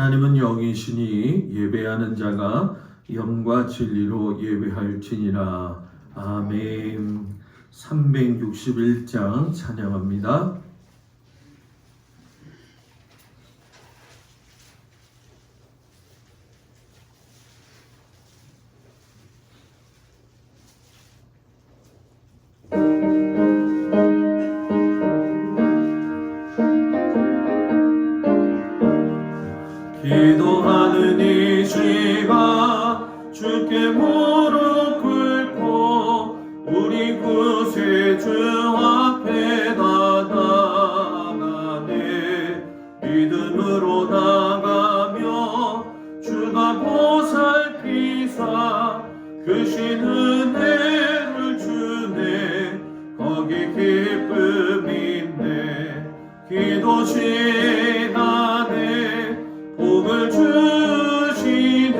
하나님은 영이시니 예배하는 자가 영과 진리로 예배할지니라. 아멘. 361장 찬양합니다. 기도하는 이 시간 주께 무릎 꿇고 우리 구세주 앞에 나아가네. 믿음으로 나가며 주가 보살피사 크신 은혜를 주네. 거기 기쁨이 있네. 기도 시간에 복을 주시네.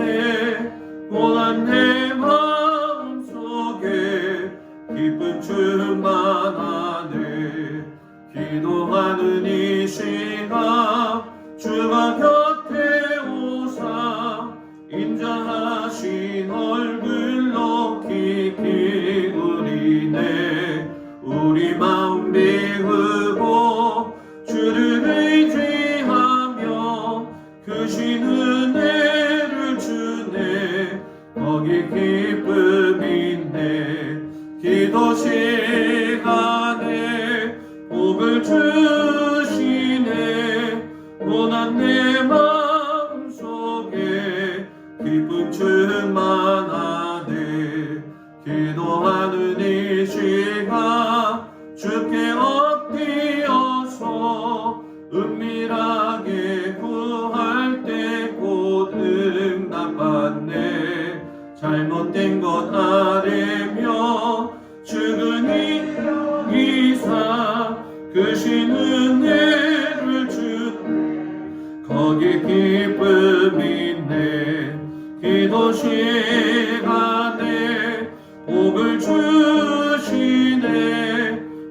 고난 내 마음속에 기쁨 충만하네. 기도하는 이 시간 주가 곁에 오사 인자하신 얼굴 높이 기울이네. 우리 마음 비우고 주를 의지하며 크신 은혜를 주네. 거기 기쁨이 있네. 기도 시간에 복을 주시네. 고난 내 마음속에 기쁨 충만하네. 기도하는 이 시간 주께 엎드려서 은밀하게 구할 때 곧 응답받네. 잘못된 것 아뢰며 죽으니 이사 크신 은혜를 주네. 거기 기쁨이 있네. 기도 시간에 복을 주시네.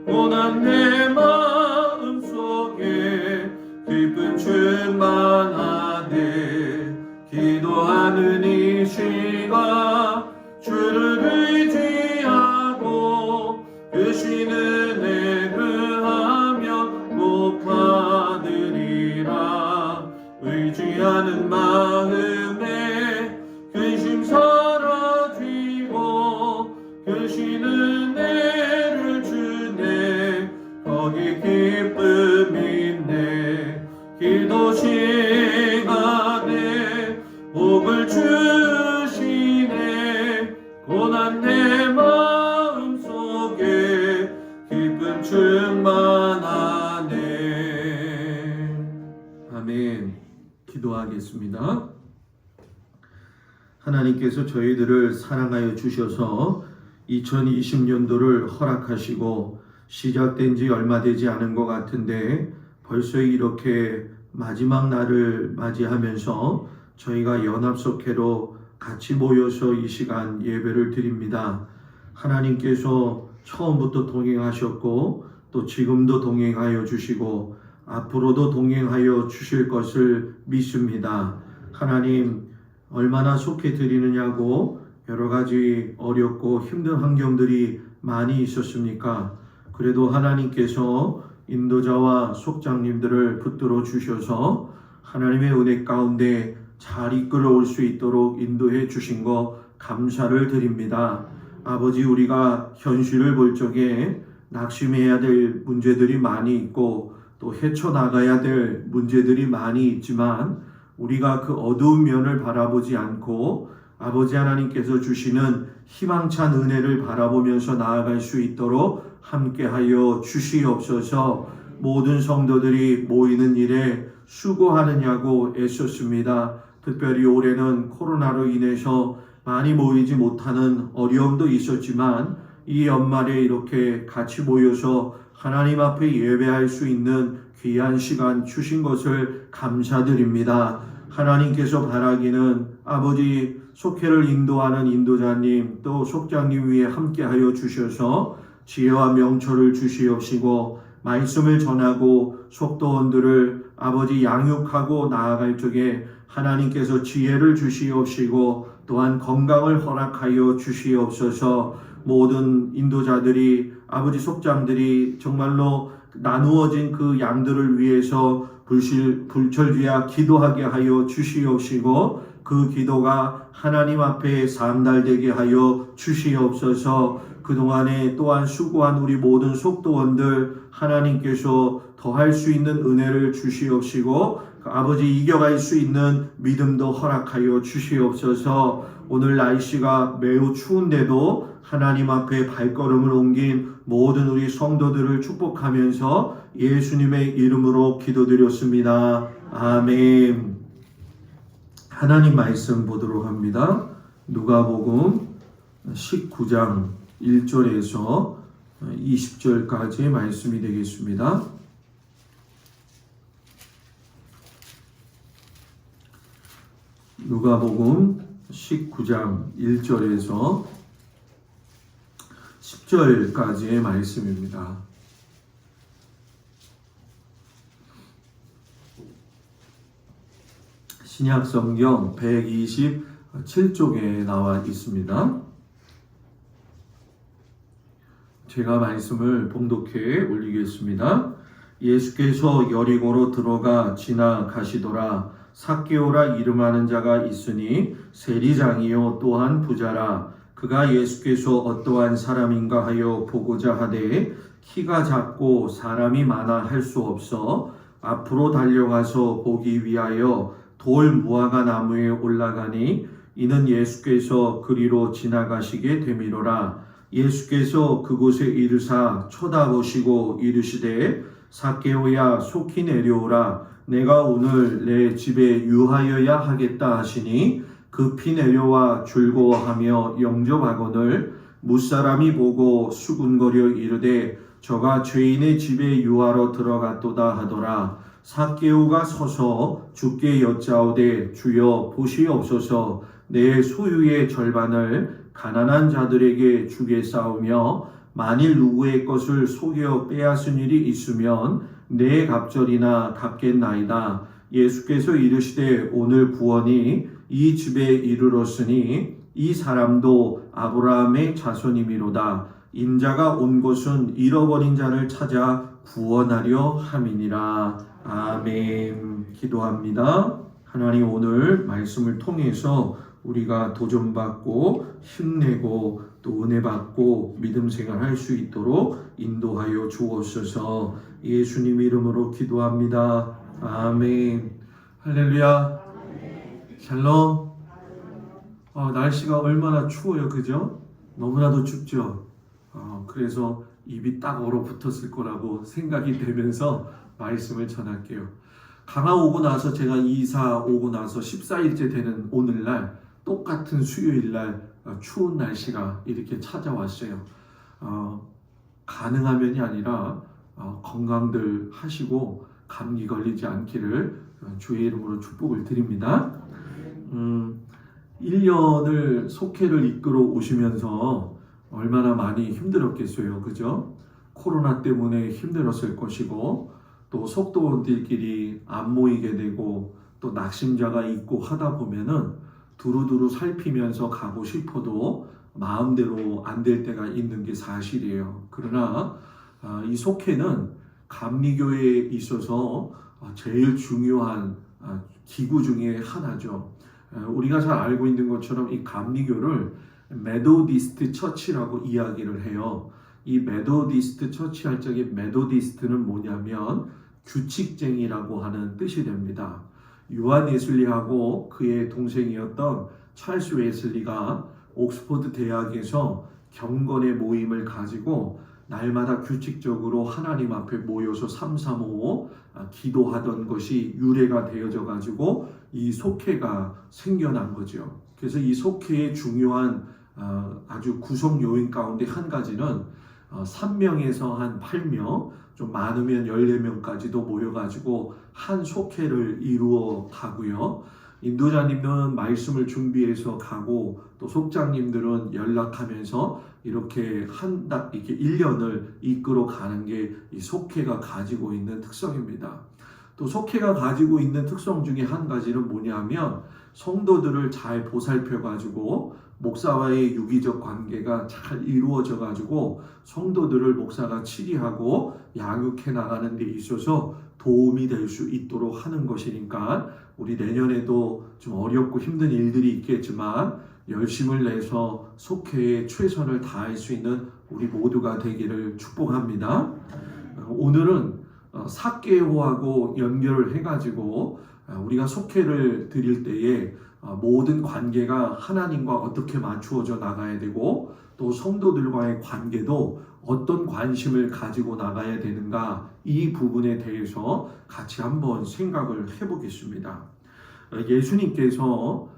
고난 내 마음속에 기쁨 충만하네. 기도하는 이 시간 주를 의지하고 크신 은혜 그하면 복 받으리라. 의지하는 마음에 근심 사라지고 크신 은혜를 주네. 거기 기쁨이 있네. 기도 시간에 복을 주시네. 고난 내 마음속에 기쁨 충만하네. 아멘. 기도하겠습니다. 하나님께서 저희들을 사랑하여 주셔서 2020년도를 허락하시고 시작된 지 얼마 되지 않은 것 같은데 벌써 이렇게 마지막 날을 맞이하면서 저희가 연합석회로 같이 모여서 이 시간 예배를 드립니다. 하나님께서 처음부터 동행하셨고 또 지금도 동행하여 주시고 앞으로도 동행하여 주실 것을 믿습니다. 하나님 얼마나 속해 드리느냐고 여러 가지 어렵고 힘든 환경들이 많이 있었습니까? 그래도 하나님께서 인도자와 속장님들을 붙들어 주셔서 하나님의 은혜 가운데 잘 이끌어올 수 있도록 인도해 주신 것 감사를 드립니다. 아버지, 우리가 현실을 볼 적에 낙심해야 될 문제들이 많이 있고 또 헤쳐나가야 될 문제들이 많이 있지만 우리가 그 어두운 면을 바라보지 않고 아버지 하나님께서 주시는 희망찬 은혜를 바라보면서 나아갈 수 있도록 함께하여 주시옵소서. 모든 성도들이 모이는 일에 수고하느냐고 애썼습니다. 특별히 올해는 코로나로 인해서 많이 모이지 못하는 어려움도 있었지만 이 연말에 이렇게 같이 모여서 하나님 앞에 예배할 수 있는 귀한 시간 주신 것을 감사드립니다. 하나님께서 바라기는 아버지 속회를 인도하는 인도자님 또 속장님 위에 함께하여 주셔서 지혜와 명철을 주시옵시고 말씀을 전하고 속도원들을 아버지 양육하고 나아갈 적에 하나님께서 지혜를 주시옵시고 또한 건강을 허락하여 주시옵소서. 모든 인도자들이 아버지 속장들이 정말로 나누어진 그 양들을 위해서 불철주야 기도하게 하여 주시옵시고 그 기도가 하나님 앞에 상달되게 하여 주시옵소서. 그동안에 또한 수고한 우리 모든 속도원들 하나님께서 더할 수 있는 은혜를 주시옵시고 아버지 이겨갈 수 있는 믿음도 허락하여 주시옵소서. 오늘 날씨가 매우 추운데도 하나님 앞에 발걸음을 옮긴 모든 우리 성도들을 축복하면서 예수님의 이름으로 기도드렸습니다. 아멘. 하나님 말씀 보도록 합니다. 누가복음 19장 1절에서 20절까지의 말씀이 되겠습니다. 누가복음 19장 1절에서 10절까지의 말씀입니다. 신약성경 127쪽에 나와 있습니다. 제가 말씀을 봉독해 올리겠습니다. 예수께서 여리고로 들어가 지나가시더라. 삭개오라 이름하는 자가 있으니 세리장이요 또한 부자라. 그가 예수께서 어떠한 사람인가 하여 보고자 하되 키가 작고 사람이 많아 할 수 없어 앞으로 달려가서 보기 위하여 돌 무화과 나무에 올라가니 이는 예수께서 그리로 지나가시게 되미로라. 예수께서 그곳에 이르사 쳐다보시고 이르시되 삭개오야 속히 내려오라. 내가 오늘 내 집에 유하여야 하겠다 하시니 급히 내려와 즐거워하며 영접하거늘 무사람이 보고 수군거려 이르되 저가 죄인의 집에 유하러 들어갔도다 하더라. 삭개오가 서서 주께 여짜오되 주여 보시옵소서. 내 소유의 절반을 가난한 자들에게 주겠사오며 만일 누구의 것을 속여 빼앗은 일이 있으면 내 갑절이나 갚겠나이다. 예수께서 이르시되 오늘 구원이 이 집에 이르렀으니 이 사람도 아브라함의 자손이미로다. 인자가 온 곳은 잃어버린 자를 찾아 구원하려 함이니라. 아멘. 기도합니다. 하나님 오늘 말씀을 통해서 우리가 도전받고 힘내고 또 은혜받고 믿음 생활할 수 있도록 인도하여 주옵소서. 예수님 이름으로 기도합니다. 아멘. 할렐루야. 샬롬. 날씨가 얼마나 추워요, 그죠? 너무나도 춥죠. 그래서 입이 딱 얼어붙었을 거라고 생각이 되면서 말씀을 전할게요. 강화 오고 나서 제가 이사 오고 나서 14일째 되는 오늘날 똑같은 수요일날 추운 날씨가 이렇게 찾아왔어요. 가능하면이 아니라 건강들 하시고 감기 걸리지 않기를 주의 이름으로 축복을 드립니다. 1년을 속회를 이끌어 오시면서 얼마나 많이 힘들었겠어요. 그죠? 코로나 때문에 힘들었을 것이고 또 속도원들끼리 안 모이게 되고 또 낙심자가 있고 하다 보면은 두루두루 살피면서 가고 싶어도 마음대로 안 될 때가 있는 게 사실이에요. 그러나 이 속회는 감리교회에 있어서 제일 중요한 기구 중에 하나죠. 우리가 잘 알고 있는 것처럼 이 감리교를 메도디스트 처치라고 이야기를 해요. 이 메도디스트 처치 할 적에 메도디스트는 뭐냐면 규칙쟁이라고 하는 뜻이 됩니다. 요한 웨슬리하고 그의 동생이었던 찰스 웨슬리가 옥스퍼드 대학에서 경건의 모임을 가지고 날마다 규칙적으로 하나님 앞에 모여서 335 기도하던 것이 유래가 되어져 가지고 이 속회가 생겨난 거죠. 그래서 이 속회의 중요한 아주 구성 요인 가운데 한 가지는 3명에서 한 8명, 좀 많으면 14명까지도 모여가지고 한 속회를 이루어 가고요. 인도자님은 말씀을 준비해서 가고 또 속장님들은 연락하면서 이렇게 이렇게 1년을 이끌어 가는 게 이 속회가 가지고 있는 특성입니다. 또 속회가 가지고 있는 특성 중에 한 가지는 뭐냐면 성도들을 잘 보살펴 가지고 목사와의 유기적 관계가 잘 이루어져 가지고 성도들을 목사가 치리하고 양육해 나가는 데 있어서 도움이 될 수 있도록 하는 것이니까 우리 내년에도 좀 어렵고 힘든 일들이 있겠지만 열심을 내서 속회에 최선을 다할 수 있는 우리 모두가 되기를 축복합니다. 오늘은 삭개오하고 연결을 해가지고 우리가 속회를 드릴 때에 모든 관계가 하나님과 어떻게 맞추어져 나가야 되고 또 성도들과의 관계도 어떤 관심을 가지고 나가야 되는가, 이 부분에 대해서 같이 한번 생각을 해보겠습니다. 예수님께서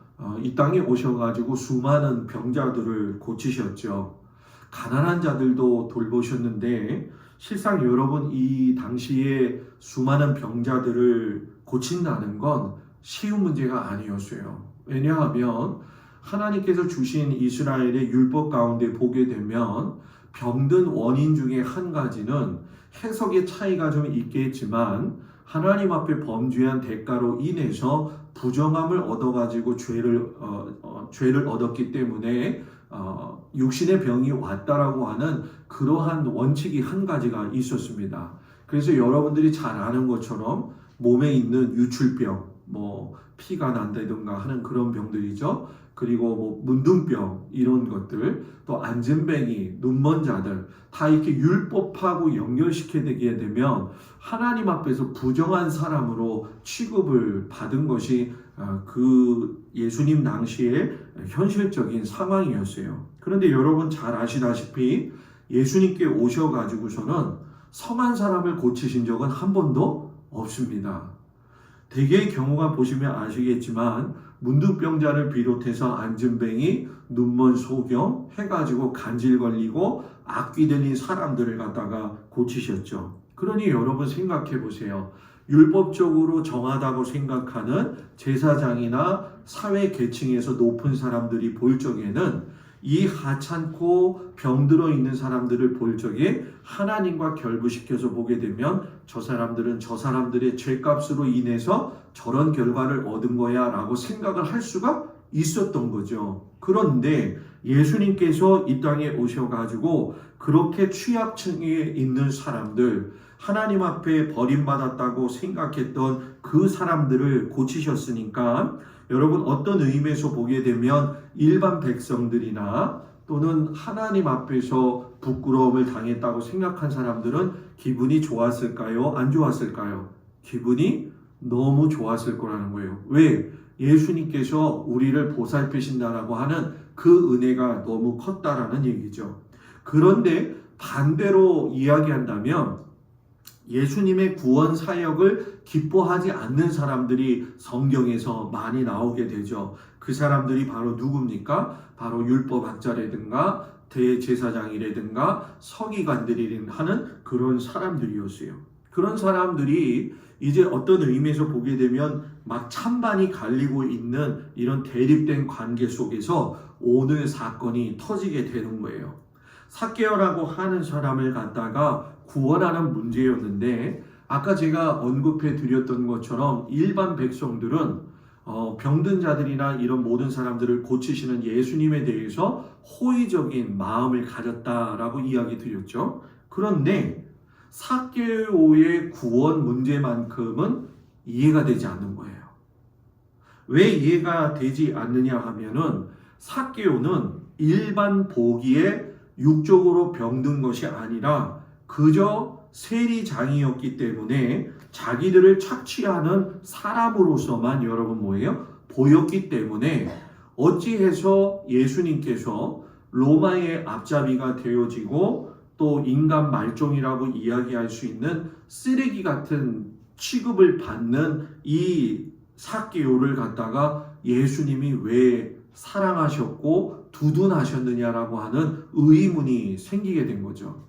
이 땅에 오셔가지고 수많은 병자들을 고치셨죠. 가난한 자들도 돌보셨는데 실상 여러분, 이 당시에 수많은 병자들을 고친다는 건 쉬운 문제가 아니었어요. 왜냐하면 하나님께서 주신 이스라엘의 율법 가운데 보게 되면 병든 원인 중에 한 가지는 해석의 차이가 좀 있겠지만 하나님 앞에 범죄한 대가로 인해서 부정함을 얻어가지고 죄를 얻었기 때문에 육신의 병이 왔다라고 하는 그러한 원칙이 한 가지가 있었습니다. 그래서 여러분들이 잘 아는 것처럼 몸에 있는 유출병, 피가 난다든가 하는 그런 병들이죠. 그리고 문둥병, 이런 것들, 또 안진뱅이, 눈먼 자들, 다 이렇게 율법하고 연결시키게 되면 하나님 앞에서 부정한 사람으로 취급을 받은 것이 그 예수님 당시의 현실적인 상황이었어요. 그런데 여러분 잘 아시다시피 예수님께 오셔가지고서는 성한 사람을 고치신 적은 한 번도 없습니다. 대개의 경우가 보시면 아시겠지만 문둥병자를 비롯해서 안진뱅이, 눈먼 소경 해가지고 간질 걸리고 악귀 들린 사람들을 갖다가 고치셨죠. 그러니 여러분 생각해 보세요. 율법적으로 정하다고 생각하는 제사장이나 사회 계층에서 높은 사람들이 볼 적에는 이 하찮고 병들어 있는 사람들을 볼 적에 하나님과 결부시켜서 보게 되면 저 사람들은 저 사람들의 죄값으로 인해서 저런 결과를 얻은 거야 라고 생각을 할 수가 있었던 거죠. 그런데 예수님께서 이 땅에 오셔가지고 그렇게 취약층에 있는 사람들, 하나님 앞에 버림받았다고 생각했던 그 사람들을 고치셨으니까 여러분 어떤 의미에서 보게 되면 일반 백성들이나 또는 하나님 앞에서 부끄러움을 당했다고 생각한 사람들은 기분이 좋았을까요? 안 좋았을까요? 기분이 너무 좋았을 거라는 거예요. 왜? 예수님께서 우리를 보살피신다라고 하는 그 은혜가 너무 컸다라는 얘기죠. 그런데 반대로 이야기한다면 예수님의 구원 사역을 기뻐하지 않는 사람들이 성경에서 많이 나오게 되죠. 그 사람들이 바로 누굽니까? 바로 율법학자라든가 대제사장이라든가 서기관들이 하는 그런 사람들이었어요. 그런 사람들이 이제 어떤 의미에서 보게 되면 막 찬반이 갈리고 있는 이런 대립된 관계 속에서 오늘 사건이 터지게 되는 거예요. 삭개오라고 하는 사람을 갖다가 구원하는 문제였는데 아까 제가 언급해 드렸던 것처럼 일반 백성들은 병든 자들이나 이런 모든 사람들을 고치시는 예수님에 대해서 호의적인 마음을 가졌다라고 이야기 드렸죠. 그런데 삭개오의 구원 문제만큼은 이해가 되지 않는 거예요. 왜 이해가 되지 않느냐 하면은 삭개오는 일반 보기에 육적으로 병든 것이 아니라 그저 세리장이었기 때문에 자기들을 착취하는 사람으로서만 여러분 뭐예요? 보였기 때문에 어찌해서 예수님께서 로마의 앞잡이가 되어지고 또 인간 말종이라고 이야기할 수 있는 쓰레기 같은 취급을 받는 이 삭개오를 갖다가 예수님이 왜 사랑하셨고 두둔하셨느냐라고 하는 의문이 생기게 된 거죠.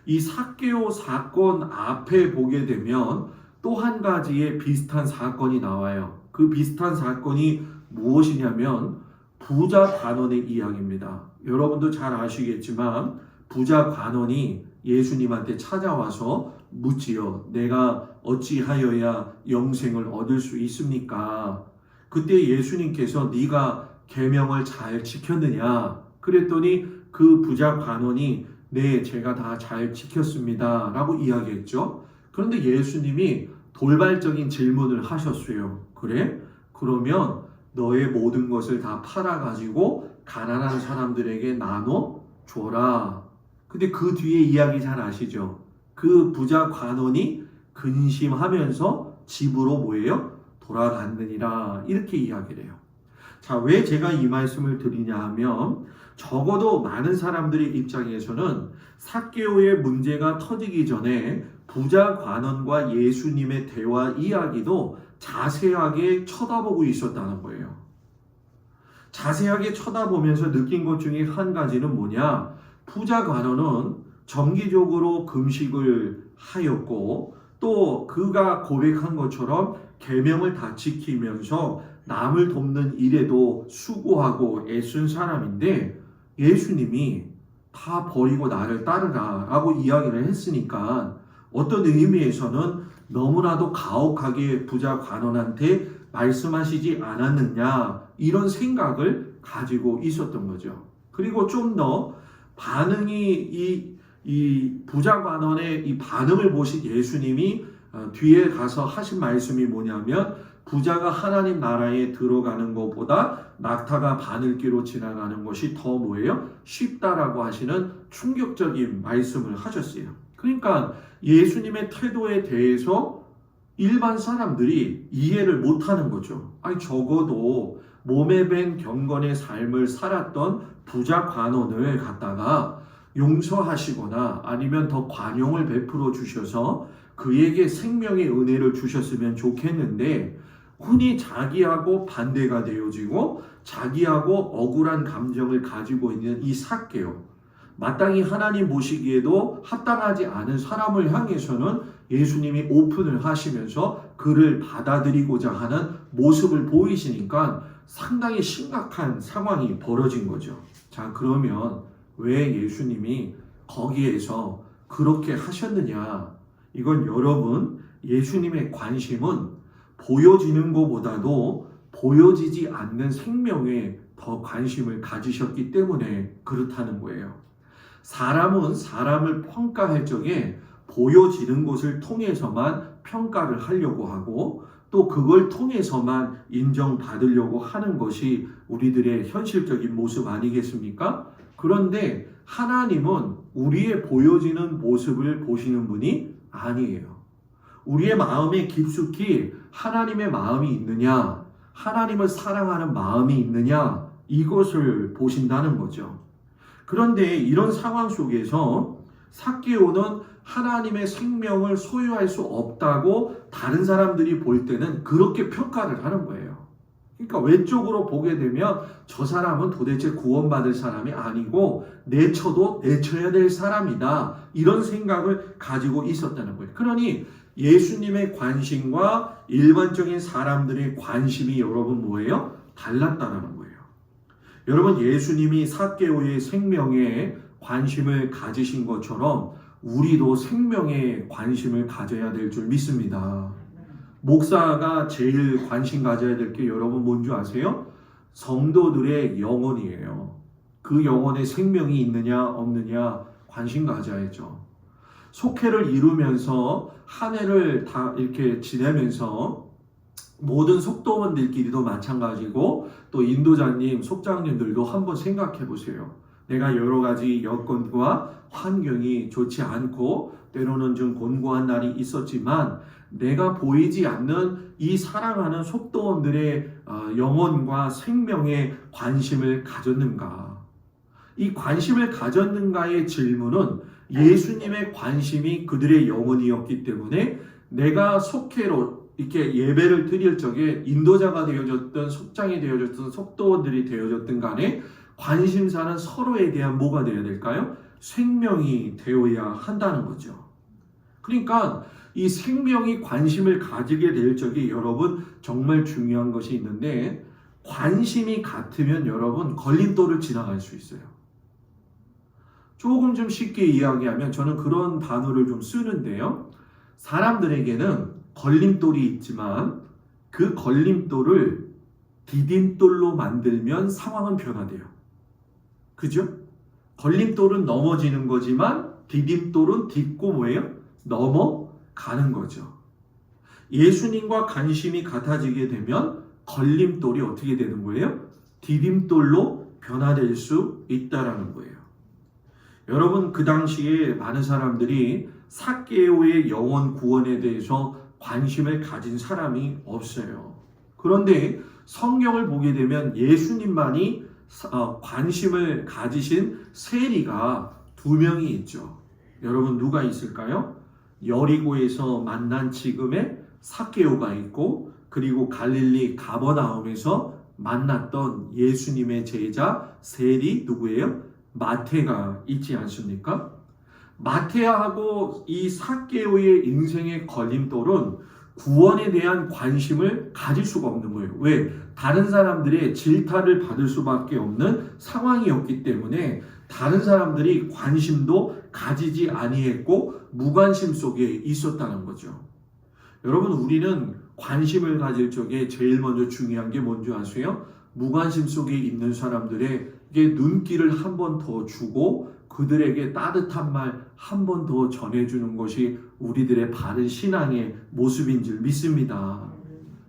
이 삭개오 사건 앞에 보게 되면 또 한 가지의 비슷한 사건이 나와요. 그 비슷한 사건이 무엇이냐면 부자 관원의 이야기입니다. 여러분도 잘 아시겠지만 부자 관원이 예수님한테 찾아와서 묻지요. 내가 어찌하여야 영생을 얻을 수 있습니까? 그때 예수님께서 네가 계명을 잘 지켰느냐? 그랬더니 그 부자 관원이 네, 제가 다 잘 지켰습니다 라고 이야기했죠. 그런데 예수님이 돌발적인 질문을 하셨어요. 그래? 그러면 너의 모든 것을 다 팔아가지고 가난한 사람들에게 나눠 줘라. 근데 그 뒤에 이야기 잘 아시죠? 그 부자 관원이 근심하면서 집으로 뭐예요? 돌아갔느니라. 이렇게 이야기를 해요. 자, 왜 제가 이 말씀을 드리냐 하면 적어도 많은 사람들의 입장에서는 삭개오의 문제가 터지기 전에 부자 관원과 예수님의 대화 이야기도 자세하게 쳐다보고 있었다는 거예요. 자세하게 쳐다보면서 느낀 것 중에 한 가지는 뭐냐? 부자 관원은 정기적으로 금식을 하였고 또 그가 고백한 것처럼 계명을 다 지키면서 남을 돕는 일에도 수고하고 애쓴 사람인데 예수님이 다 버리고 나를 따르라 라고 이야기를 했으니까 어떤 의미에서는 너무나도 가혹하게 부자 관원한테 말씀하시지 않았느냐 이런 생각을 가지고 있었던 거죠. 그리고 좀 더 반응이 이 부자 관원의 이 반응을 보신 예수님이 뒤에 가서 하신 말씀이 뭐냐면 부자가 하나님 나라에 들어가는 것보다 낙타가 바늘기로 지나가는 것이 더 뭐예요? 쉽다라고 하시는 충격적인 말씀을 하셨어요. 그러니까 예수님의 태도에 대해서 일반 사람들이 이해를 못하는 거죠. 아니 적어도 몸에 밴 경건의 삶을 살았던 부자 관원을 갖다가 용서하시거나 아니면 더 관용을 베풀어 주셔서 그에게 생명의 은혜를 주셨으면 좋겠는데 흔히 자기하고 반대가 되어지고 자기하고 억울한 감정을 가지고 있는 이 삭개오, 마땅히 하나님 보시기에도 합당하지 않은 사람을 향해서는 예수님이 오픈을 하시면서 그를 받아들이고자 하는 모습을 보이시니까 상당히 심각한 상황이 벌어진 거죠. 자, 그러면 왜 예수님이 거기에서 그렇게 하셨느냐? 이건 여러분, 예수님의 관심은 보여지는 것보다도 보여지지 않는 생명에 더 관심을 가지셨기 때문에 그렇다는 거예요. 사람은 사람을 평가할 적에 보여지는 것을 통해서만 평가를 하려고 하고 또 그걸 통해서만 인정받으려고 하는 것이 우리들의 현실적인 모습 아니겠습니까? 그런데 하나님은 우리의 보여지는 모습을 보시는 분이 아니에요. 우리의 마음에 깊숙이 하나님의 마음이 있느냐, 하나님을 사랑하는 마음이 있느냐, 이것을 보신다는 거죠. 그런데 이런 상황 속에서 삭개오는 하나님의 생명을 소유할 수 없다고 다른 사람들이 볼 때는 그렇게 평가를 하는 거예요. 그러니까 외적으로 보게 되면 저 사람은 도대체 구원받을 사람이 아니고 내쳐도 내쳐야 될 사람이다. 이런 생각을 가지고 있었다는 거예요. 그러니 예수님의 관심과 일반적인 사람들의 관심이 여러분 뭐예요? 달랐다는 거예요. 여러분 예수님이 삭개오의 생명에 관심을 가지신 것처럼 우리도 생명에 관심을 가져야 될 줄 믿습니다. 목사가 제일 관심 가져야 될 게 여러분 뭔지 아세요? 성도들의 영혼이에요. 그 영혼에 생명이 있느냐 없느냐 관심 가져야죠. 속회를 이루면서 한 해를 다 이렇게 지내면서 모든 속도원들끼리도 마찬가지고 또 인도자님, 속장님들도 한번 생각해 보세요. 내가 여러 가지 여건과 환경이 좋지 않고 때로는 좀 곤고한 날이 있었지만 내가 보이지 않는 이 사랑하는 속도원들의 영혼과 생명에 관심을 가졌는가? 이 관심을 가졌는가의 질문은 예수님의 관심이 그들의 영혼이었기 때문에 내가 속회로 이렇게 예배를 드릴 적에 인도자가 되어졌든 속장이 되어졌든 속도원들이 되어졌든 간에 관심사는 서로에 대한 뭐가 되어야 될까요? 생명이 되어야 한다는 거죠. 그러니까 이 생명이 관심을 가지게 될 적에 여러분 정말 중요한 것이 있는데 관심이 같으면 여러분 걸림돌을 지나갈 수 있어요. 조금 좀 쉽게 이야기하면 저는 그런 단어를 좀 쓰는데요. 사람들에게는 걸림돌이 있지만 그 걸림돌을 디딤돌로 만들면 상황은 변화돼요. 그죠? 걸림돌은 넘어지는 거지만 디딤돌은 딛고 뭐예요? 넘어가는 거죠. 예수님과 관심이 같아지게 되면 걸림돌이 어떻게 되는 거예요? 디딤돌로 변화될 수 있다라는 거예요. 여러분, 그 당시에 많은 사람들이 삭개오의 영혼 구원에 대해서 관심을 가진 사람이 없어요. 그런데 성경을 보게 되면 예수님만이 관심을 가지신 세리가 2명이 있죠. 여러분, 누가 있을까요? 여리고에서 만난 지금의 삭개오가 있고, 그리고 갈릴리 가버나움에서 만났던 예수님의 제자 세리 누구예요? 마태가 있지 않습니까? 마태하고 이 삭개오의 인생의 걸림돌은 구원에 대한 관심을 가질 수가 없는 거예요. 왜? 다른 사람들의 질타를 받을 수밖에 없는 상황이었기 때문에 다른 사람들이 관심도 가지지 아니했고 무관심 속에 있었다는 거죠. 여러분, 우리는 관심을 가질 적에 제일 먼저 중요한 게 뭔지 아세요? 무관심 속에 있는 사람들에게 눈길을 한 번 더 주고 그들에게 따뜻한 말 한 번 더 전해주는 것이 우리들의 바른 신앙의 모습인 줄 믿습니다.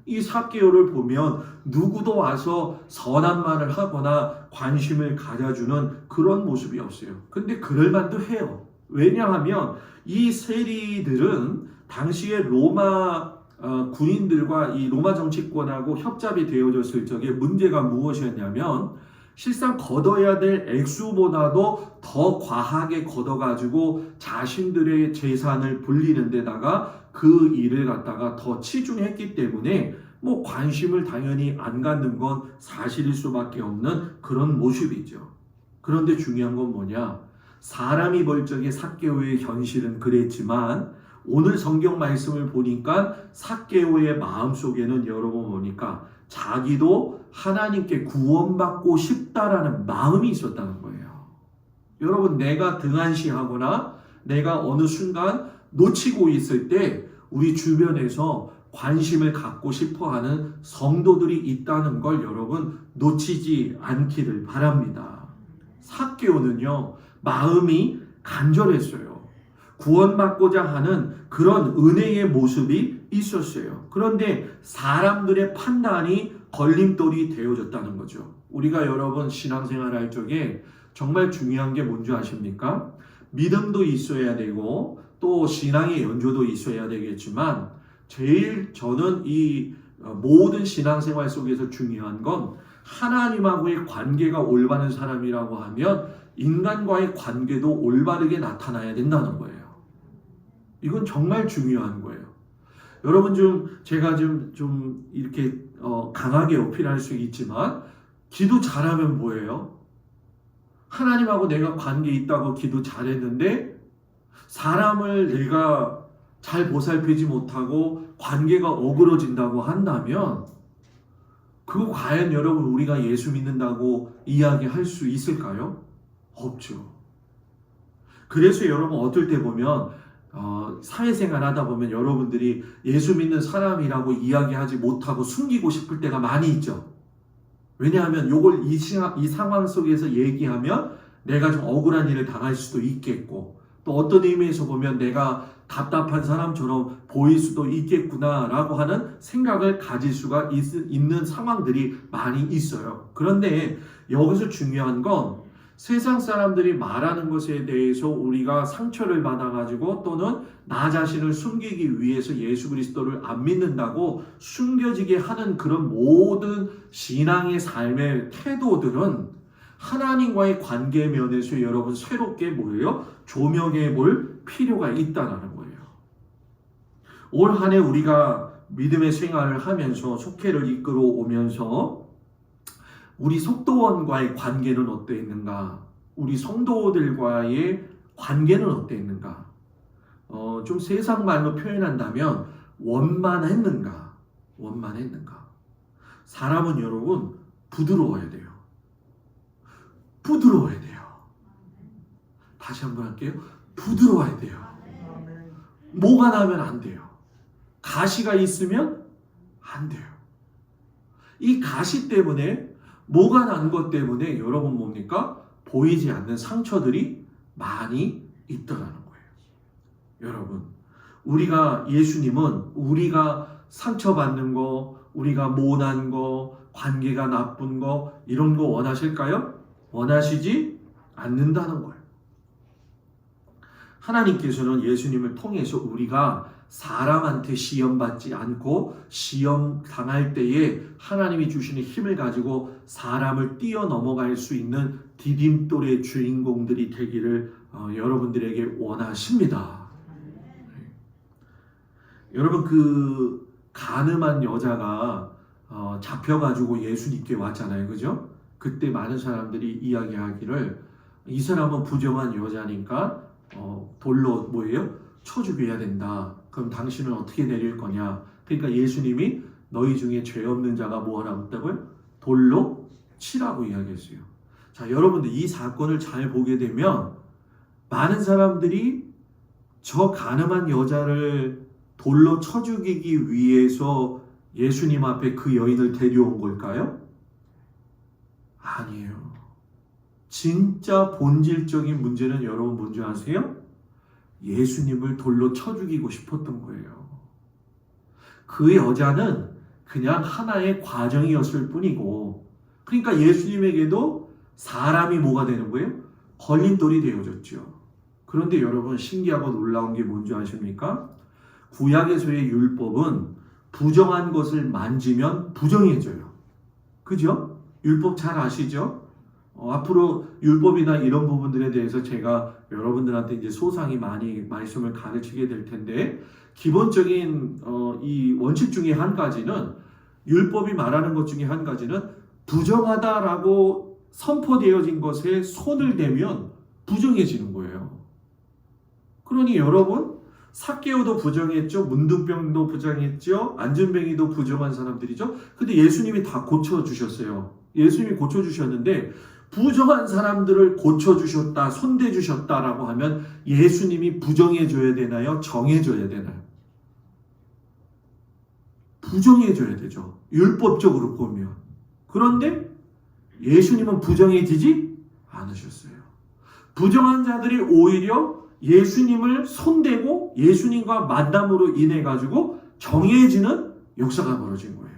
이 삭개오를 보면 누구도 와서 선한 말을 하거나 관심을 가져주는 그런 모습이 없어요. 근데 그럴 만도 해요. 왜냐하면 이 세리들은 당시에 로마 군인들과 이 로마 정치권하고 협잡이 되어졌을 적에 문제가 무엇이었냐면 실상 걷어야 될 액수보다도 더 과하게 걷어가지고 자신들의 재산을 불리는 데다가 그 일을 갖다가 더 치중했기 때문에 뭐 관심을 당연히 안 갖는 건 사실일 수밖에 없는 그런 모습이죠. 그런데 중요한 건 뭐냐? 사람이 볼 적에 삭개오의 현실은 그랬지만 오늘 성경 말씀을 보니까 삭개오의 마음속에는 여러분 보니까 자기도 하나님께 구원받고 싶다라는 마음이 있었다는 거예요. 여러분, 내가 등한시하거나 내가 어느 순간 놓치고 있을 때 우리 주변에서 관심을 갖고 싶어하는 성도들이 있다는 걸 여러분 놓치지 않기를 바랍니다. 삭개오는요, 마음이 간절했어요. 구원받고자 하는 그런 은혜의 모습이 있었어요. 그런데 사람들의 판단이 걸림돌이 되어졌다는 거죠. 우리가 여러분 신앙생활 할 적에 정말 중요한 게 뭔지 아십니까? 믿음도 있어야 되고 또 신앙의 연조도 있어야 되겠지만 제일 저는 이 모든 신앙생활 속에서 중요한 건 하나님하고의 관계가 올바른 사람이라고 하면 인간과의 관계도 올바르게 나타나야 된다는 거예요. 이건 정말 중요한 거예요. 여러분 제가 좀 이렇게 강하게 어필할 수 있지만 기도 잘하면 뭐예요? 하나님하고 내가 관계 있다고 기도 잘했는데 사람을 내가 잘 보살피지 못하고 관계가 어그러진다고 한다면 그거 과연 여러분 우리가 예수 믿는다고 이야기할 수 있을까요? 없죠. 그래서 여러분 어떨 때 보면 사회생활 하다 보면 여러분들이 예수 믿는 사람이라고 이야기하지 못하고 숨기고 싶을 때가 많이 있죠. 왜냐하면 요걸 이 상황 속에서 얘기하면 내가 좀 억울한 일을 당할 수도 있겠고 또 어떤 의미에서 보면 내가 답답한 사람처럼 보일 수도 있겠구나라고 하는 생각을 가질 수가 있는 상황들이 많이 있어요. 그런데 여기서 중요한 건 세상 사람들이 말하는 것에 대해서 우리가 상처를 받아가지고 또는 나 자신을 숨기기 위해서 예수 그리스도를 안 믿는다고 숨겨지게 하는 그런 모든 신앙의 삶의 태도들은 하나님과의 관계 면에서 여러분 새롭게 뭐예요? 조명해 볼 필요가 있다는 거예요. 올 한 해 우리가 믿음의 생활을 하면서 속회를 이끌어 오면서 우리 속도원과의 관계는 어떠했는가? 우리 성도들과의 관계는 어떠했는가? 좀 세상 말로 표현한다면 원만했는가? 사람은 여러분 부드러워야 돼요. 부드러워야 돼요. 다시 한번 할게요. 부드러워야 돼요. 뭐가 나면 안 돼요. 가시가 있으면 안 돼요. 이 가시 때문에, 뭐가 난 것 때문에 여러분 뭡니까? 보이지 않는 상처들이 많이 있더라는 거예요. 여러분, 예수님은 우리가 상처받는 거, 우리가 모난 거, 관계가 나쁜 거, 이런 거 원하실까요? 원하시지 않는다는 거예요. 하나님께서는 예수님을 통해서 우리가 사람한테 시험받지 않고 시험 당할 때에 하나님이 주시는 힘을 가지고 사람을 뛰어넘어갈 수 있는 디딤돌의 주인공들이 되기를 여러분들에게 원하십니다. 여러분, 그 가늠한 여자가 잡혀가지고 예수님께 왔잖아요. 그죠? 그때 많은 사람들이 이야기하기를 이 사람은 부정한 여자니까 돌로 뭐예요? 쳐 죽여야 된다. 그럼 당신은 어떻게 내릴 거냐? 그러니까 예수님이 너희 중에 죄 없는 자가 뭐 하라고 했다고요? 돌로 치라고 이야기했어요. 자, 여러분들 이 사건을 잘 보게 되면 많은 사람들이 저 가늠한 여자를 돌로 쳐 죽이기 위해서 예수님 앞에 그 여인을 데려온 걸까요? 아니에요. 진짜 본질적인 문제는 여러분 뭔지 아세요? 예수님을 돌로 쳐 죽이고 싶었던 거예요. 그 여자는 그냥 하나의 과정이었을 뿐이고, 그러니까 예수님에게도 사람이 뭐가 되는 거예요? 걸림돌이 되어졌죠. 그런데 여러분, 신기하고 놀라운 게 뭔지 아십니까? 구약에서의 율법은 부정한 것을 만지면 부정해져요. 그죠? 율법 잘 아시죠? 앞으로 율법이나 이런 부분들에 대해서 제가 여러분들한테 이제 소상히 많이 말씀을 가르치게 될 텐데, 기본적인 이 원칙 중에 한 가지는, 율법이 말하는 것 중에 한 가지는 부정하다라고 선포되어진 것에 손을 대면 부정해지는 거예요. 그러니 여러분, 삭개오도 부정했죠. 문둥병도 부정했죠. 안전뱅이도 부정한 사람들이죠. 근데 예수님이 다 고쳐주셨어요. 예수님이 고쳐주셨는데, 부정한 사람들을 고쳐주셨다, 손대주셨다라고 하면 예수님이 부정해줘야 되나요? 정해줘야 되나요? 부정해줘야 되죠. 율법적으로 보면. 그런데 예수님은 부정해지지 않으셨어요. 부정한 자들이 오히려 예수님을 손대고 예수님과 만남으로 인해 가지고 정해지는 역사가 벌어진 거예요.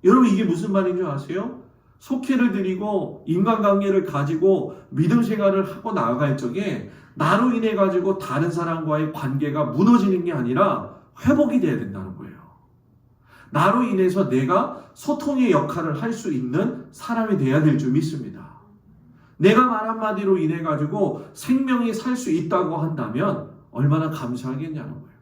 여러분, 이게 무슨 말인 줄 아세요? 속회를 드리고 인간관계를 가지고 믿음 생활을 하고 나아갈 적에 나로 인해 가지고 다른 사람과의 관계가 무너지는 게 아니라 회복이 돼야 된다는 거예요. 나로 인해서 내가 소통의 역할을 할 수 있는 사람이 돼야 될 줄 믿습니다. 내가 말 한마디로 인해 가지고 생명이 살 수 있다고 한다면 얼마나 감사하겠냐는 거예요.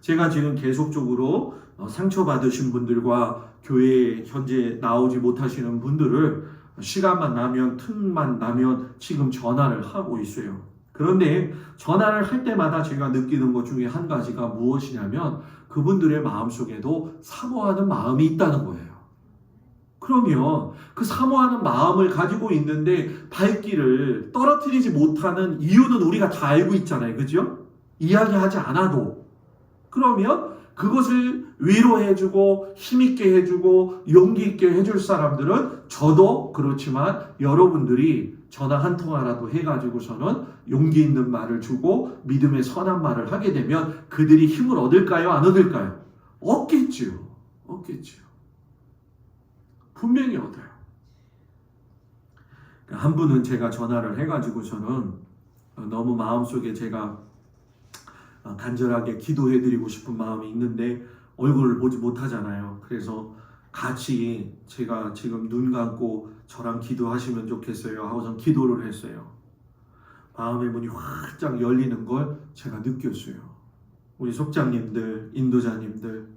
제가 지금 계속적으로 상처받으신 분들과 교회에 현재 나오지 못하시는 분들을 시간만 나면, 틈만 나면 지금 전화를 하고 있어요. 그런데 전화를 할 때마다 제가 느끼는 것 중에 한 가지가 무엇이냐면, 그분들의 마음속에도 사모하는 마음이 있다는 거예요. 그러면 그 사모하는 마음을 가지고 있는데 발길을 떨어뜨리지 못하는 이유는 우리가 다 알고 있잖아요. 그죠? 이야기하지 않아도. 그러면 그것을 위로해주고 힘있게 해주고 용기있게 해줄 사람들은, 저도 그렇지만 여러분들이 전화 한 통화라도 해가지고서는 용기 있는 말을 주고 믿음의 선한 말을 하게 되면 그들이 힘을 얻을까요? 안 얻을까요? 얻겠지요. 얻겠지요. 분명히 얻어요. 한 분은 제가 전화를 해가지고서는 너무 마음속에 제가 간절하게 기도해드리고 싶은 마음이 있는데 얼굴을 보지 못하잖아요. 그래서 같이 제가 지금 눈 감고 저랑 기도하시면 좋겠어요 하고 전 기도를 했어요. 마음의 문이 활짝 열리는 걸 제가 느꼈어요. 우리 속장님들, 인도자님들,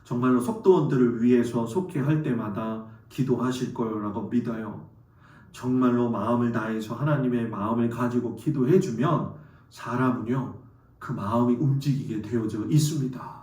정말로 속도원들을 위해서 속회할 때마다 기도하실 거라고 믿어요. 정말로 마음을 다해서 하나님의 마음을 가지고 기도해주면 사람은요, 그 마음이 움직이게 되어져 있습니다.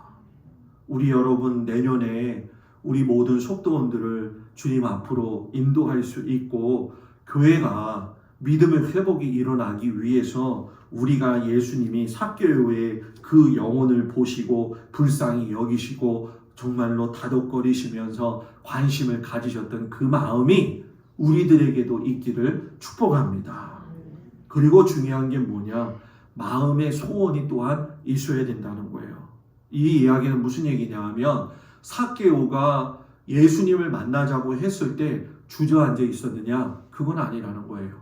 우리 여러분, 내년에 우리 모든 속도원들을 주님 앞으로 인도할 수 있고, 교회가 믿음의 회복이 일어나기 위해서 우리가 예수님이 삭개오의 그 영혼을 보시고 불쌍히 여기시고 정말로 다독거리시면서 관심을 가지셨던 그 마음이 우리들에게도 있기를 축복합니다. 그리고 중요한 게 뭐냐? 마음의 소원이 또한 있어야 된다는 거예요. 이 이야기는 무슨 얘기냐 하면 삭개오가 예수님을 만나자고 했을 때 주저앉아 있었느냐? 그건 아니라는 거예요.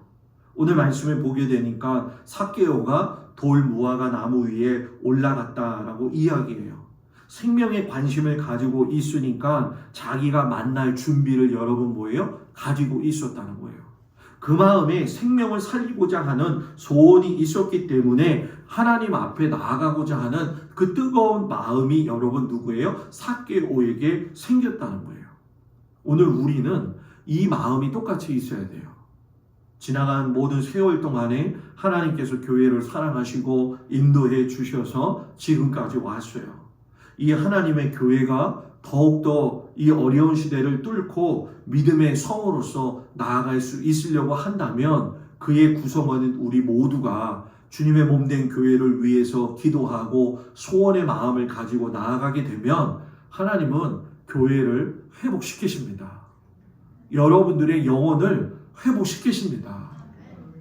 오늘 말씀을 보게 되니까 삭개오가 돌 무화과 나무 위에 올라갔다라고 이야기해요. 생명에 관심을 가지고 있으니까 자기가 만날 준비를 여러분 뭐예요? 가지고 있었다는 거예요. 그 마음에 생명을 살리고자 하는 소원이 있었기 때문에 하나님 앞에 나아가고자 하는 그 뜨거운 마음이 여러분 누구예요? 삭개오에게 생겼다는 거예요. 오늘 우리는 이 마음이 똑같이 있어야 돼요. 지나간 모든 세월 동안에 하나님께서 교회를 사랑하시고 인도해 주셔서 지금까지 왔어요. 이 하나님의 교회가 더욱더 이 어려운 시대를 뚫고 믿음의 성으로서 나아갈 수 있으려고 한다면 그의 구성원은 우리 모두가 주님의 몸된 교회를 위해서 기도하고 소원의 마음을 가지고 나아가게 되면 하나님은 교회를 회복시키십니다. 여러분들의 영혼을 회복시키십니다.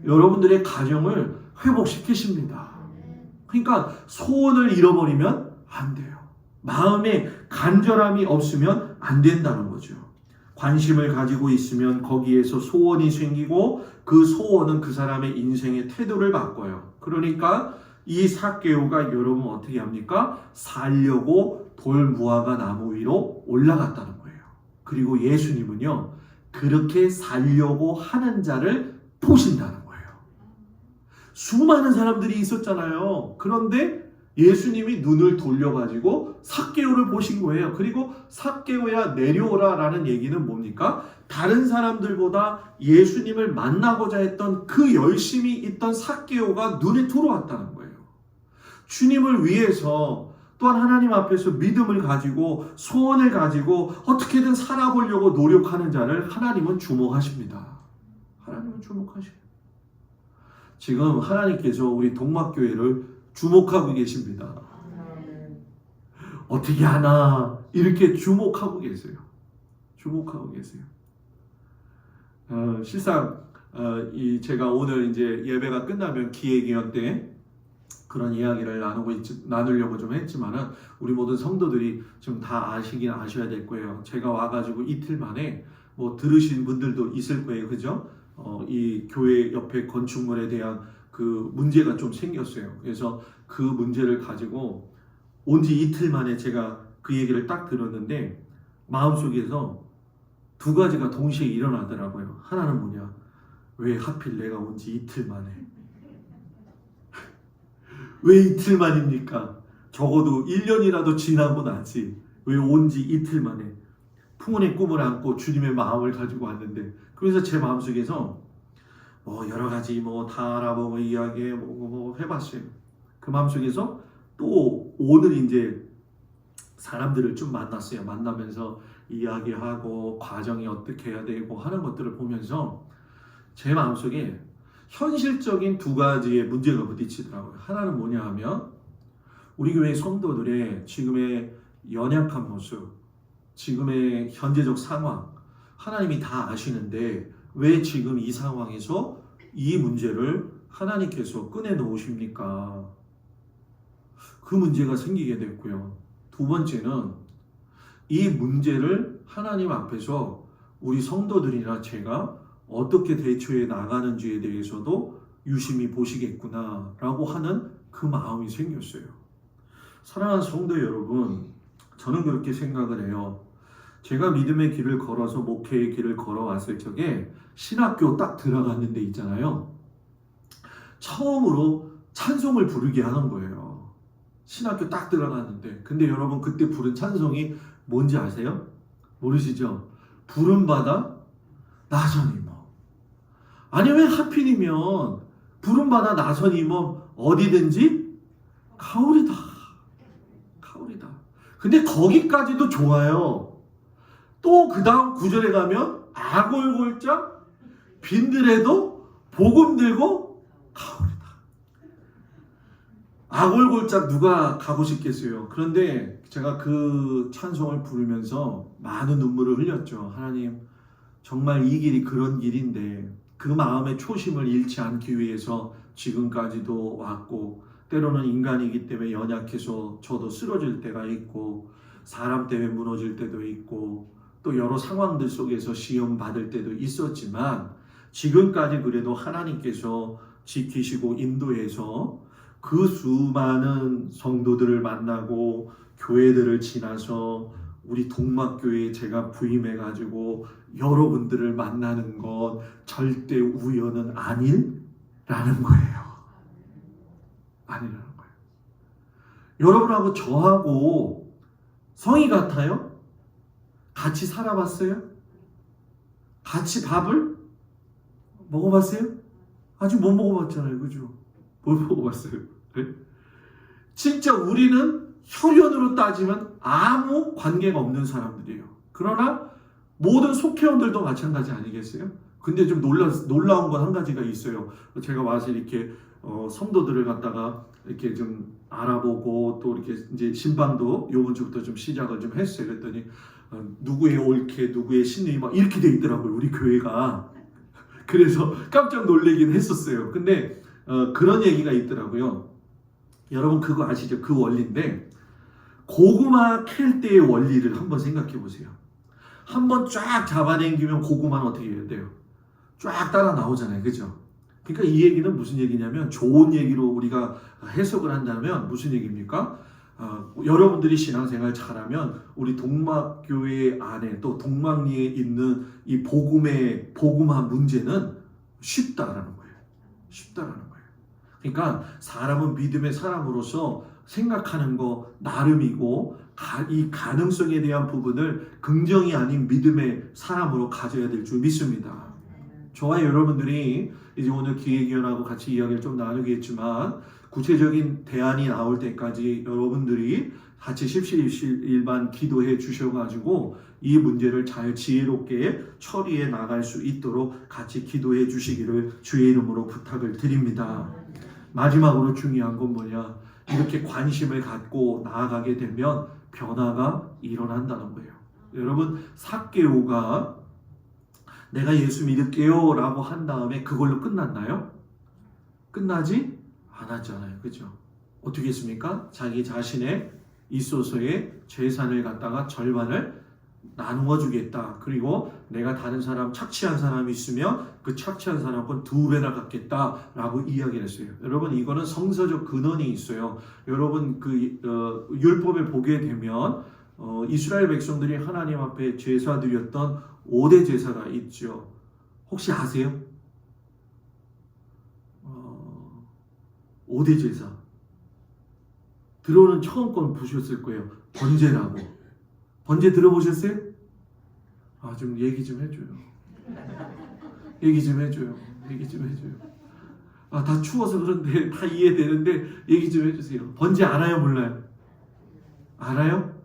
여러분들의 가정을 회복시키십니다. 그러니까 소원을 잃어버리면 안 돼요. 마음에 간절함이 없으면 안 된다는 거죠. 관심을 가지고 있으면 거기에서 소원이 생기고 그 소원은 그 사람의 인생의 태도를 바꿔요. 그러니까 이 삭개오가 여러분 어떻게 합니까? 살려고 돌 무화과 나무 위로 올라갔다는 거예요. 그리고 예수님은요, 그렇게 살려고 하는 자를 보신다는 거예요. 수많은 사람들이 있었잖아요. 그런데 예수님이 눈을 돌려가지고 삭개오를 보신 거예요. 그리고 삭개오야 내려오라 라는 얘기는 뭡니까? 다른 사람들보다 예수님을 만나고자 했던 그 열심이 있던 삭개오가 눈에 들어왔다는 거예요. 주님을 위해서 또한 하나님 앞에서 믿음을 가지고 소원을 가지고 어떻게든 살아보려고 노력하는 자를 하나님은 주목하십니다. 하나님은 주목하셔요. 지금 하나님께서 우리 동막교회를 주목하고 계십니다. 어떻게 하나 이렇게 주목하고 계세요. 주목하고 계세요. 실상 제가 오늘 이제 예배가 끝나면 기획위원 때 그런 이야기를 나누려고 좀 했지만은 우리 모든 성도들이 좀 다 아시긴 아셔야 될 거예요. 제가 와가지고 이틀 만에 뭐 들으신 분들도 있을 거예요, 그죠? 이 교회 옆에 건축물에 대한 그 문제가 좀 생겼어요. 그래서 그 문제를 가지고 온 지 이틀 만에 제가 그 얘기를 딱 들었는데 마음속에서 두 가지가 동시에 일어나더라고요. 하나는 뭐냐? 왜 하필 내가 온 지 이틀 만에? 왜 이틀 만입니까? 적어도 1년이라도 지나고 나지. 왜 온 지 이틀 만에? 풍운의 꿈을 안고 주님의 마음을 가지고 왔는데, 그래서 제 마음속에서 여러 가지 다 알아보고 이야기해 뭐 해봤어요. 그 마음속에서 또 오늘 이제 사람들을 좀 만났어요. 만나면서 이야기하고 과정이 어떻게 해야 되고 하는 것들을 보면서 제 마음속에 현실적인 두 가지의 문제가 부딪히더라고요. 하나는 뭐냐 하면 우리 교회 성도들의 지금의 연약한 모습, 지금의 현재적 상황, 하나님이 다 아시는데 왜 지금 이 상황에서 이 문제를 하나님께서 꺼내 놓으십니까? 그 문제가 생기게 됐고요. 두 번째는 이 문제를 하나님 앞에서 우리 성도들이나 제가 어떻게 대처해 나가는지에 대해서도 유심히 보시겠구나라고 하는 그 마음이 생겼어요. 사랑하는 성도 여러분, 저는 그렇게 생각을 해요. 제가 믿음의 길을 걸어서 목회의 길을 걸어왔을 적에 신학교 딱 들어갔는 데 있잖아요. 처음으로 찬송을 부르게 하는 거예요. 신학교 딱 들어갔는데. 근데 여러분 그때 부른 찬송이 뭔지 아세요? 모르시죠? 부름받아 나선이 뭐. 아니 왜 하필이면 부름받아 나선이 뭐 어디든지 가오리다. 가오리다. 근데 거기까지도 좋아요. 또 그 다음 구절에 가면 아골골짝 빈들에도 복음 들고 가오리다. 아골골짝 누가 가고 싶겠어요. 그런데 제가 그 찬송을 부르면서 많은 눈물을 흘렸죠. 하나님, 정말 이 길이 그런 길인데 그 마음의 초심을 잃지 않기 위해서 지금까지도 왔고, 때로는 인간이기 때문에 연약해서 저도 쓰러질 때가 있고, 사람 때문에 무너질 때도 있고, 또 여러 상황들 속에서 시험 받을 때도 있었지만, 지금까지 그래도 하나님께서 지키시고 인도해서 그 수많은 성도들을 만나고 교회들을 지나서 우리 동막교회에 제가 부임해가지고 여러분들을 만나는 건 절대 우연은 아니라는 거예요. 아니라는 거예요. 여러분하고 저하고 성이 같아요? 같이 살아봤어요? 같이 밥을 먹어봤어요? 아직 못 먹어봤잖아요. 그죠? 못 먹어봤어요. 네? 진짜 우리는 혈연으로 따지면 아무 관계가 없는 사람들이에요. 그러나 모든 속회원들도 마찬가지 아니겠어요? 근데 좀 놀라운 건 한 가지가 있어요. 제가 와서 이렇게 성도들을 갖다가 이렇게 좀 알아보고 또 이렇게 이제 신방도 요번 주부터 좀 시작을 좀 했어요. 그랬더니 누구의 옳게 누구의 신이 막 이렇게 돼 있더라고요. 우리 교회가. 그래서 깜짝 놀라긴 했었어요. 근데 그런 얘기가 있더라고요. 여러분 그거 아시죠? 그 원리인데, 고구마 캘 때의 원리를 한번 생각해 보세요. 한번 쫙 잡아당기면 고구마는 어떻게 해야 돼요? 쫙 따라 나오잖아요. 그죠? 그러니까 이 얘기는 무슨 얘기냐면, 좋은 얘기로 우리가 해석을 한다면 무슨 얘기입니까? 여러분들이 신앙생활 잘하면 우리 동막교회 안에 또 동막리에 있는 이 복음화 문제는 쉽다라는 거예요. 쉽다라는 거예요. 그러니까 사람은 믿음의 사람으로서 생각하는 거 나름이고, 이 가능성에 대한 부분을 긍정이 아닌 믿음의 사람으로 가져야 될 줄 믿습니다. 저와 여러분들이 이제 오늘 기획위원하고 같이 이야기를 좀 나누겠지만, 구체적인 대안이 나올 때까지 여러분들이 같이 십시일반 기도해 주셔가지고 이 문제를 잘 지혜롭게 처리해 나갈 수 있도록 같이 기도해 주시기를 주의 이름으로 부탁을 드립니다. 마지막으로 중요한 건 뭐냐? 이렇게 관심을 갖고 나아가게 되면 변화가 일어난다는 거예요. 여러분, 삭개오가 내가 예수 믿을게요 라고 한 다음에 그걸로 끝났나요? 끝나지 않았잖아요. 그죠? 어떻게 했습니까? 자기 자신의 있어서의 재산을 갖다가 절반을 나누어 주겠다. 그리고 내가 다른 사람, 착취한 사람이 있으면 그 착취한 사람 건 2배나 갚겠다라고 이야기를 했어요. 여러분, 이거는 성서적 근원이 있어요. 여러분, 율법에 보게 되면 이스라엘 백성들이 하나님 앞에 제사 드렸던 5대 제사가 있죠. 혹시 아세요? 5대 제사. 들어오는 처음 건 보셨을 거예요. 번제라고. 번제 들어보셨어요? 좀 얘기 좀 해줘요. 얘기 좀 해줘요. 얘기 좀 해줘요. 다 추워서 그런데 다 이해되는데 얘기 좀 해주세요. 번제 알아요? 몰라요? 알아요?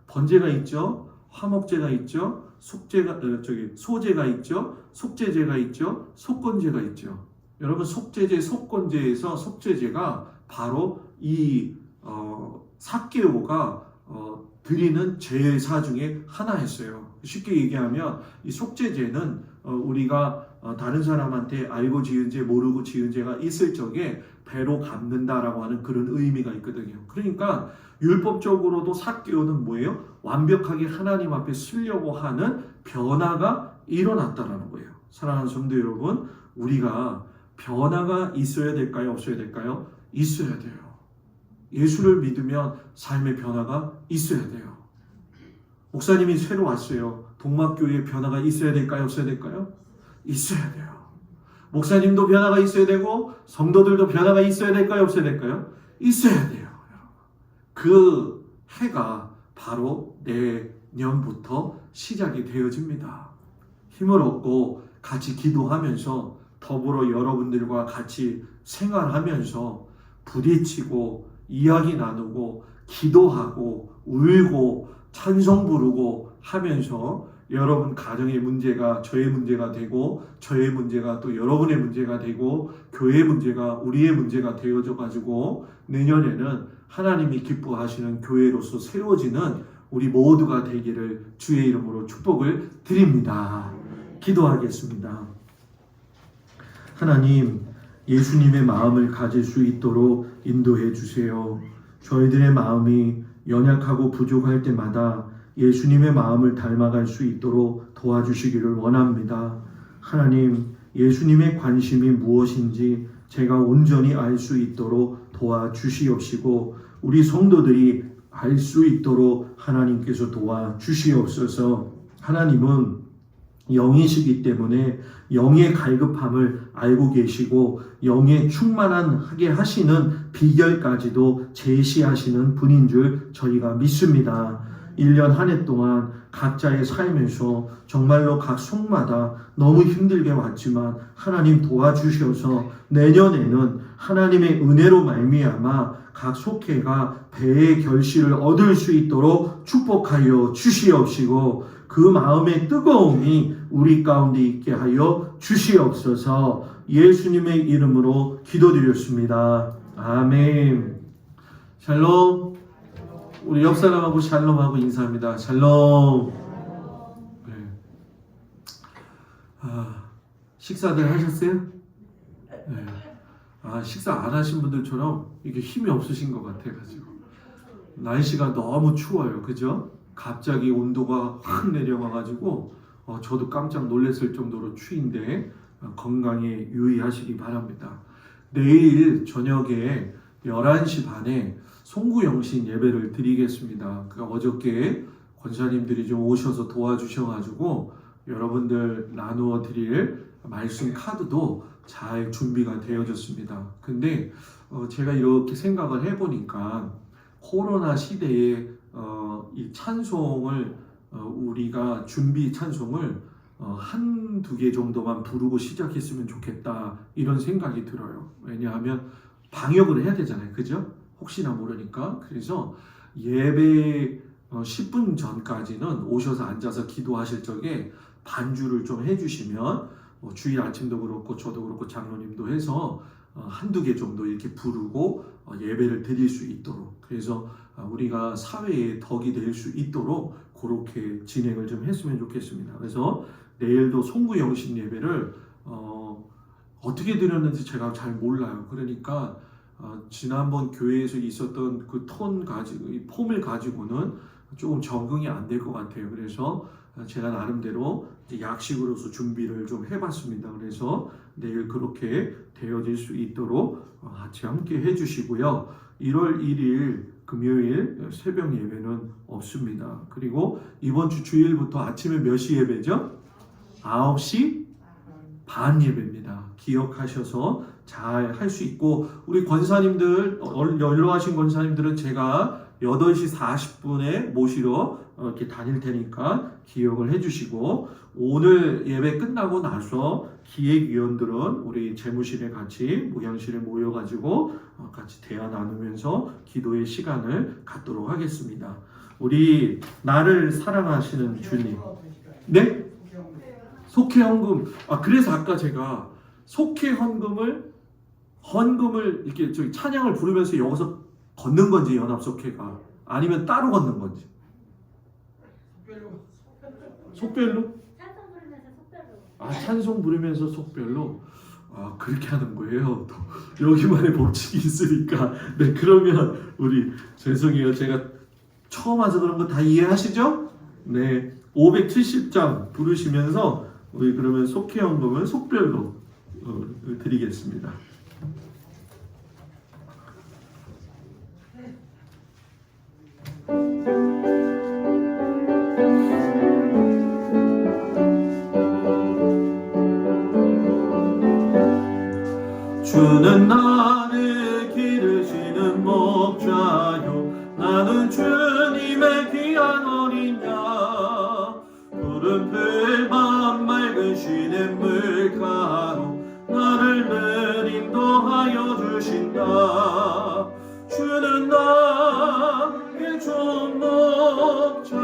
번제가 있죠. 화목제가 있죠. 소제가 있죠. 속제제가 있죠. 속건제가 있죠. 여러분, 속제제, 속건제에서 속제제가 바로 이 삭개오가 드리는 제사 중에 하나였어요. 쉽게 얘기하면 이 속죄제는 우리가 다른 사람한테 알고 지은 죄, 모르고 지은 죄가 있을 적에 배로 갚는다라고 하는 그런 의미가 있거든요. 그러니까 율법적으로도 삭개오는 뭐예요? 완벽하게 하나님 앞에 쓰려고 하는 변화가 일어났다라는 거예요. 사랑하는 성도 여러분, 우리가 변화가 있어야 될까요? 없어야 될까요? 있어야 돼요. 예수를 믿으면 삶의 변화가 있어야 돼요. 목사님이 새로 왔어요. 동막교회에 변화가 있어야 될까요? 없어야 될까요? 있어야 돼요. 목사님도 변화가 있어야 되고 성도들도 변화가 있어야 될까요? 없어야 될까요? 있어야 돼요. 그 해가 바로 내년부터 시작이 되어집니다. 힘을 얻고 같이 기도하면서 더불어 여러분들과 같이 생활하면서 부딪히고 이야기 나누고 기도하고 울고 찬송 부르고 하면서 여러분 가정의 문제가 저의 문제가 되고, 저의 문제가 또 여러분의 문제가 되고, 교회의 문제가 우리의 문제가 되어져 가지고 내년에는 하나님이 기뻐하시는 교회로서 세워지는 우리 모두가 되기를 주의 이름으로 축복을 드립니다. 기도하겠습니다. 하나님, 예수님의 마음을 가질 수 있도록 인도해 주세요. 저희들의 마음이 연약하고 부족할 때마다 예수님의 마음을 닮아갈 수 있도록 도와주시기를 원합니다. 하나님, 예수님의 관심이 무엇인지 제가 온전히 알 수 있도록 도와주시옵시고, 우리 성도들이 알 수 있도록 하나님께서 도와주시옵소서. 하나님은 영이시기 때문에 영의 갈급함을 알고 계시고 영의 충만하게 하시는 비결까지도 제시하시는 분인 줄 저희가 믿습니다. 1년 한 해 동안 각자의 삶에서 정말로 각 속마다 너무 힘들게 왔지만 하나님 도와주셔서 내년에는 하나님의 은혜로 말미암아 각 속회가 배의 결실을 얻을 수 있도록 축복하여 주시옵시고, 그 마음의 뜨거움이 우리 가운데 있게 하여 주시옵소서. 예수님의 이름으로 기도드렸습니다. 아멘. 샬롬. 우리 옆 사람하고 샬롬하고 인사합니다. 샬롬. 네. 식사들 하셨어요? 네. 식사 안 하신 분들처럼 이게 힘이 없으신 것 같아가지고. 날씨가 너무 추워요. 그죠? 갑자기 온도가 확 내려와가지고 저도 깜짝 놀랐을 정도로 추운데 건강에 유의하시기 바랍니다. 내일 저녁에 11시 반에 송구영신 예배를 드리겠습니다. 그러니까 어저께 권사님들이 좀 오셔서 도와주셔가지고 여러분들 나누어 드릴 말씀 카드도 잘 준비가 되어졌습니다. 근데 제가 이렇게 생각을 해보니까 코로나 시대에 이 찬송을 우리가 준비 찬송을 한두 개 정도만 부르고 시작했으면 좋겠다 이런 생각이 들어요. 왜냐하면 방역을 해야 되잖아요. 그죠? 혹시나 모르니까. 그래서 예배 10분 전까지는 오셔서 앉아서 기도하실 적에 반주를 좀 해주시면 주일 아침도 그렇고 저도 그렇고 장로님도 해서 한두 개 정도 이렇게 부르고 예배를 드릴 수 있도록, 그래서 우리가 사회의 덕이 될 수 있도록 그렇게 진행을 좀 했으면 좋겠습니다. 그래서 내일도 송구영신 예배를 어떻게 드렸는지 제가 잘 몰라요. 그러니까 지난번 교회에서 있었던 그 톤 가지고, 이 폼을 가지고는 조금 적응이 안 될 것 같아요. 그래서 제가 나름대로 약식으로서 준비를 좀 해봤습니다. 그래서 내일 그렇게 되어질 수 있도록 같이 함께 해주시고요. 1월 1일 금요일 새벽 예배는 없습니다. 그리고 이번 주 주일부터 아침에 몇 시 예배죠? 9시 반 예배입니다. 기억하셔서 잘 할 수 있고, 우리 권사님들, 연로하신 권사님들은 제가 8시 40분에 모시러 이렇게 다닐 테니까 기억을 해주시고, 오늘 예배 끝나고 나서 기획위원들은 우리 재무실에 같이 목양실에 모여가지고 같이 대화 나누면서 기도의 시간을 갖도록 하겠습니다. 우리 나를 사랑하시는 주님. 네? 속회 헌금. 그래서 아까 제가 속회 헌금을 이렇게 저기 찬양을 부르면서 여기서 걷는 건지, 연합 속회가 아니면 따로 걷는 건지. 속별로? 찬송 부르면서 속별로. 찬송 부르면서 속별로. 그렇게 하는 거예요. 또 여기만의 법칙이 있으니까. 네, 그러면 우리 죄송해요. 제가 처음 와서 그런 거 다 이해하시죠? 네, 570장 부르시면서 우리 그러면 속회 헌금을 속별로 드리겠습니다. 주는 나를 기르시는 목자요, 나는 주님의 귀한 어린 양. 푸른 풀만 맑은 시냇 물가로 나를 늘 인도하여 주신다. 주는 나의 좋은 목자,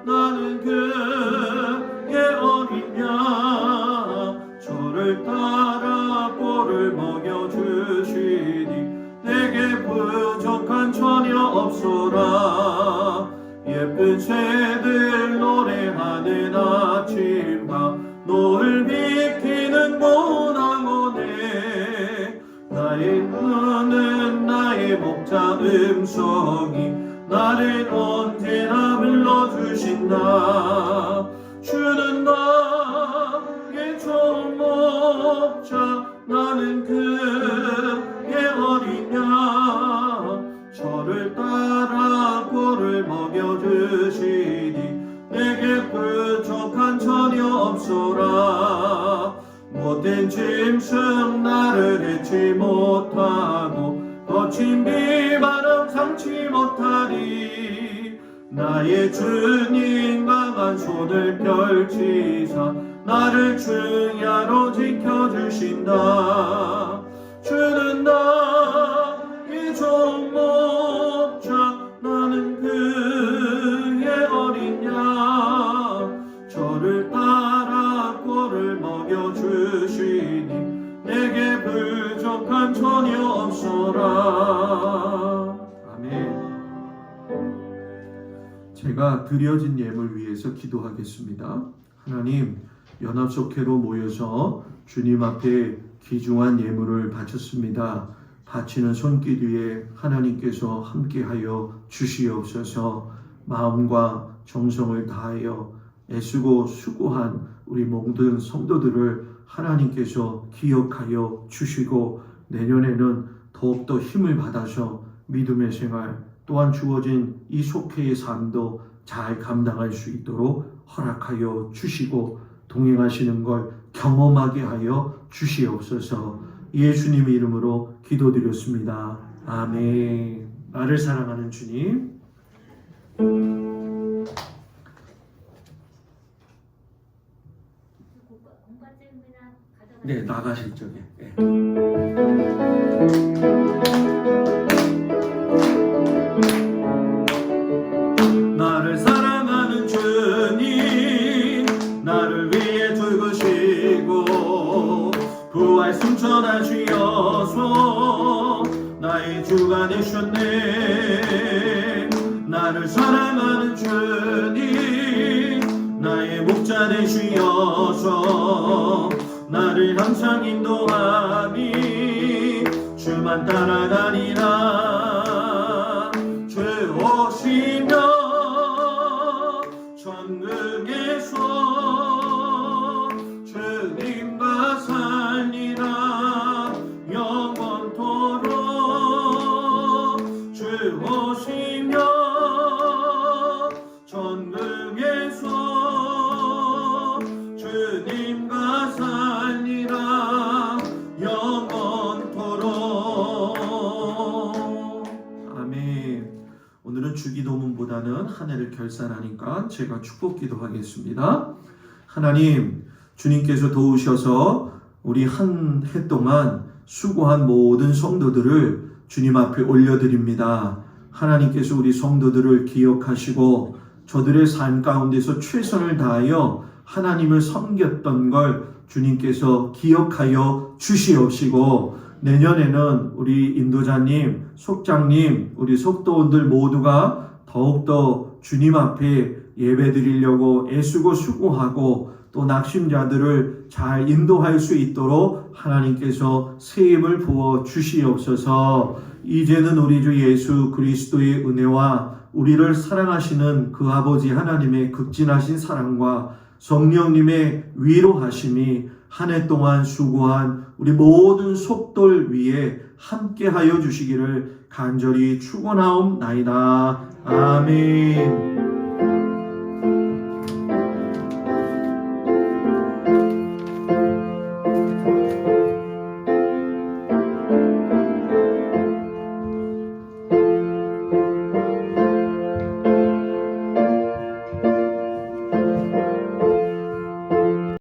나는 그 저를 따라 꼴을 먹여주시니 내게 부족한 전혀 없소라. 예쁜 새들 노래하는 아침과 노을 비키는 모나모네. 나의 눈은 나의 목자 음성이 나를 언제나 불러주신다. 주는 나의 좋은 목자 나는 그의 어린 양. 저를 따라 꼴을 먹여주시니 내게 부족한 전혀 없소라. 못된 짐승 나를 해치 못하고 거친 비바람 상치 못하리. 나의 주님 강한 손을 펼치사 나를 주야로 지켜주신다. 주는 나의 좋은 목자 나는 그의 어린 양. 저를 따라 꼴을 먹여주시니 내게 부족한 전혀 없소라. 아멘. 제가 드려진 예물 위해서 기도하겠습니다. 하나님, 연합속회로 모여서 주님 앞에 귀중한 예물을 바쳤습니다. 바치는 손길 위에 하나님께서 함께하여 주시옵소서. 마음과 정성을 다하여 애쓰고 수고한 우리 모든 성도들을 하나님께서 기억하여 주시고 내년에는 더욱더 힘을 받아서 믿음의 생활 또한 주어진 이 속회의 삶도 잘 감당할 수 있도록 허락하여 주시고 동행하시는 걸 경험하게 하여 주시옵소서. 예수님의 이름으로 기도드렸습니다. 아멘. 나를 사랑하는 주님, 네, 나가실 적에 네. 나를 사랑하는 주님, 나를 위해 죽으시고 부활 승천하시어서 나의 주가 되셨네. 나를 사랑하는 주님, 나의 목자 되시어서 나를 항상 인도하니 주만 따라가리라. 주 오시면 천국에서 주님과 살리라 영원토록. 주 오시면 천국에서 주님과 살리라 영원토록. 아멘. 오늘은 주기도문보다는 한 해를 결산하니까 제가 축복 기도하겠습니다. 하나님, 주님께서 도우셔서 우리 한 해 동안 수고한 모든 성도들을 주님 앞에 올려드립니다. 하나님께서 우리 성도들을 기억하시고 저들의 삶 가운데서 최선을 다하여 하나님을 섬겼던 걸 주님께서 기억하여 주시옵시고 내년에는 우리 인도자님, 속장님, 우리 속도원들 모두가 더욱더 주님 앞에 예배드리려고 애쓰고 수고하고 또 낙심자들을 잘 인도할 수 있도록 하나님께서 새 힘을 부어 주시옵소서. 이제는 우리 주 예수 그리스도의 은혜와 우리를 사랑하시는 그 아버지 하나님의 극진하신 사랑과 성령님의 위로하심이 한 해 동안 수고한 우리 모든 속돌 위에 함께하여 주시기를 간절히 축원하옵나이다. 아멘.